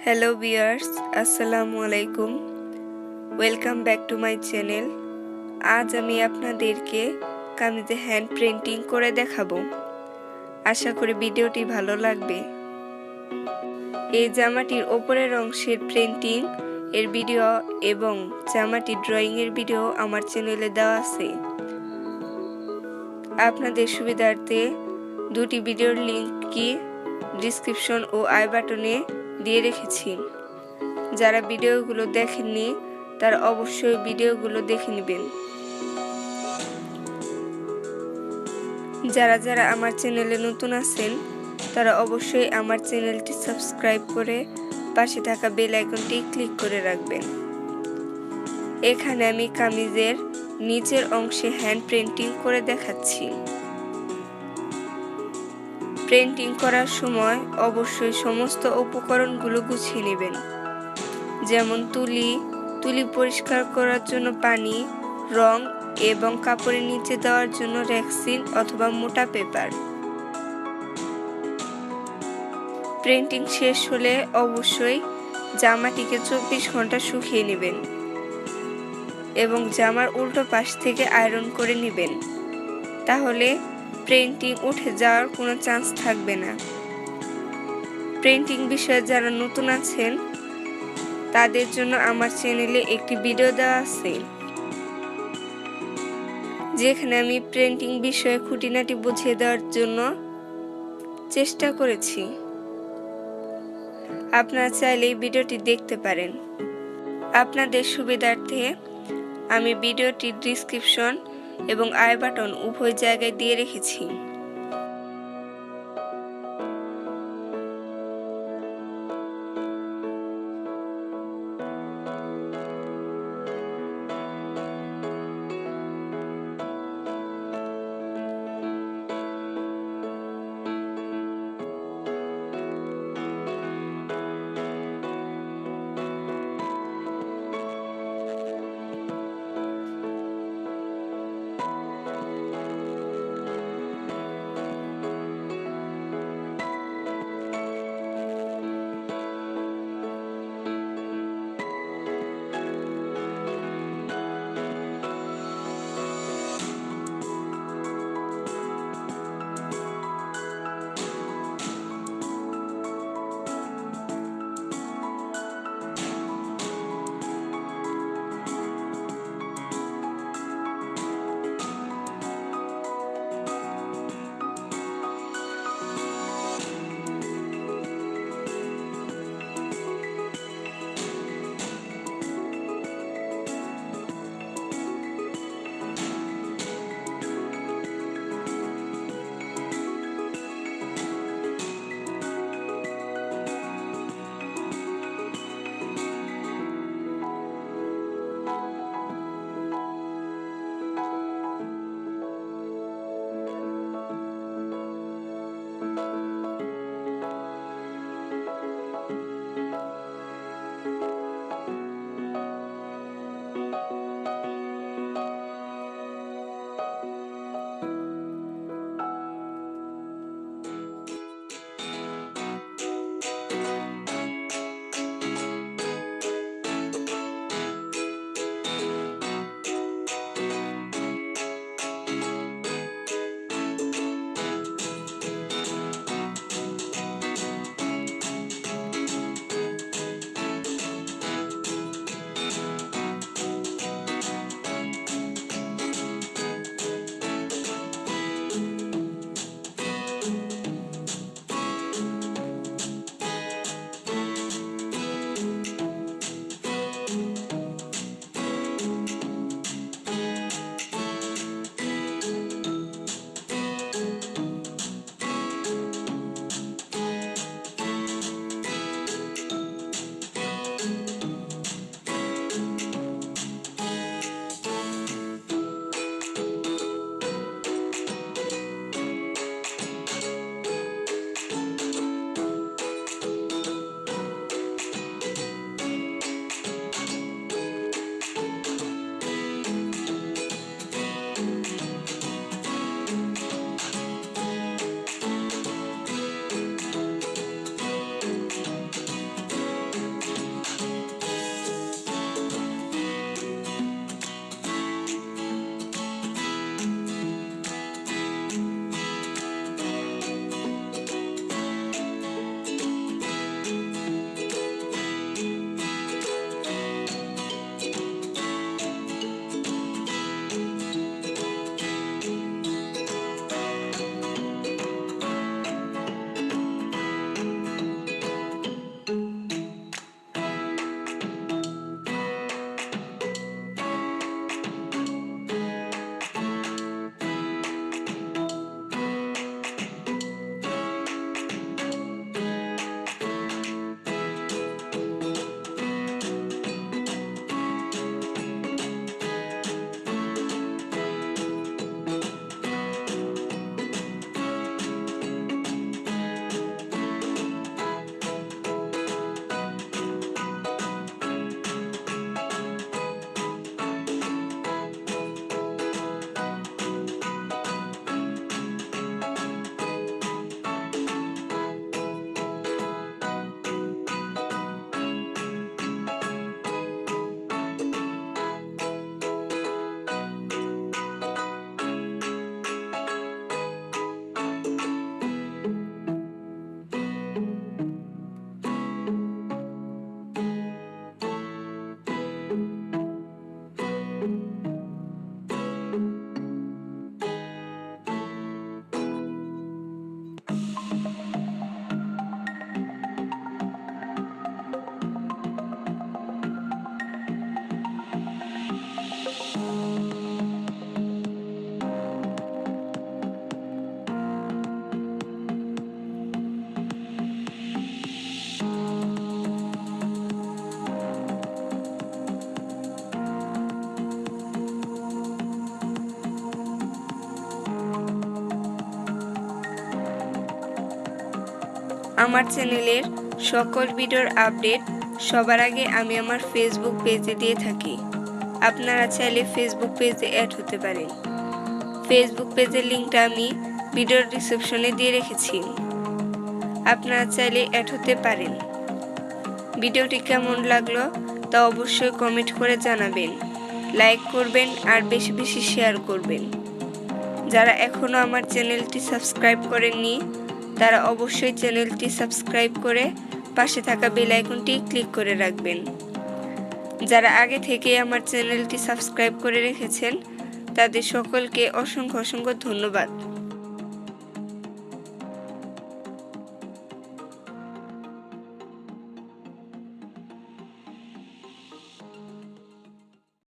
Hello viewers, আসসালামু আলাইকুম। Welcome back to my channel. আজ আমি আপনাদেরকে কামিজে হ্যান্ড প্রিন্টিং করে দেখাবো। আশা করি ভিডিওটি ভালো লাগবে। এই জামাটির ওপরের অংশের প্রিন্টিং এর ভিডিও এবং জামাটির ড্রয়িং এর ভিডিও আমার চ্যানেলে দেওয়া আছে। আপনাদের সুবিধার্থে দুটি ভিডিওর লিংকই ডিসক্রিপশন ও আই বাটনে দিয়ে রেখেছি। যারা ভিডিওগুলো দেখেননি তারা অবশ্যই ভিডিওগুলো দেখে নেবেন। যারা যারা আমার চ্যানেলে নতুন আছেন তারা অবশ্যই আমার চ্যানেলটি সাবস্ক্রাইব করে পাশে থাকা বেল আইকনটি ক্লিক করে রাখবেন। এখানে আমি কামিজের নিচের অংশে হ্যান্ড প্রিন্টিং করে দেখাচ্ছি। প্রিন্টিং করার সময় অবশ্যই সমস্ত উপকরণগুলো গুছিয়ে নেবেন, যেমন তুলি পরিষ্কার করার জন্য পানি, রং এবং কাপড়ের নিচে দেওয়ার জন্য রেক্সিন অথবা মোটা পেপার। প্রিন্টিং শেষ হলে অবশ্যই জামাটিকে 24 ঘন্টা শুকিয়ে নেবেন এবং জামার উল্টো পাশ থেকে আয়রন করে নেবেন। তাহলে প্রিন্টিং উঠে যাওয়ার কোনো চান্স থাকবে না। প্রিন্টিং বিষয়ে যারা নতুন আছেন তাদের জন্য আমার চ্যানেলে একটি ভিডিও দেওয়া আছে, যেখানে আমি প্রিন্টিং বিষয়ে খুঁটিনাটি বুঝিয়ে দেওয়ার জন্য চেষ্টা করেছি। আপনারা চাইলে এই ভিডিওটি দেখতে পারেন। আপনাদের সুবিধার্থে আমি ভিডিওটির ডিসক্রিপশন এবং আই বাটন উভয় জায়গায় দিয়ে রেখেছি। আমার চ্যানেলের সকল ভিডিওর আপডেট সবার আগে আমি আমার ফেসবুক পেজে দিয়ে থাকি। আপনারা চাইলে ফেসবুক পেজে অ্যাড হতে পারেন। ফেসবুক পেজের লিঙ্কটা আমি ভিডিওর ডিসক্রিপশনে দিয়ে রেখেছি, আপনারা চাইলে অ্যাড হতে পারেন। ভিডিওটি কেমন লাগলো তা অবশ্যই কমেন্ট করে জানাবেন, লাইক করবেন আর বেশি বেশি শেয়ার করবেন। যারা এখনও আমার চ্যানেলটি সাবস্ক্রাইব করেননি তারা অবশ্যই চ্যানেলটি সাবস্ক্রাইব করে পাশে থাকা বেল আইকনটি ক্লিক করে রাখবেন। যারা আগে থেকে আমার চ্যানেলটি সাবস্ক্রাইব করে রেখেছেন তাদের সকলকে অসংখ্য ধন্যবাদ।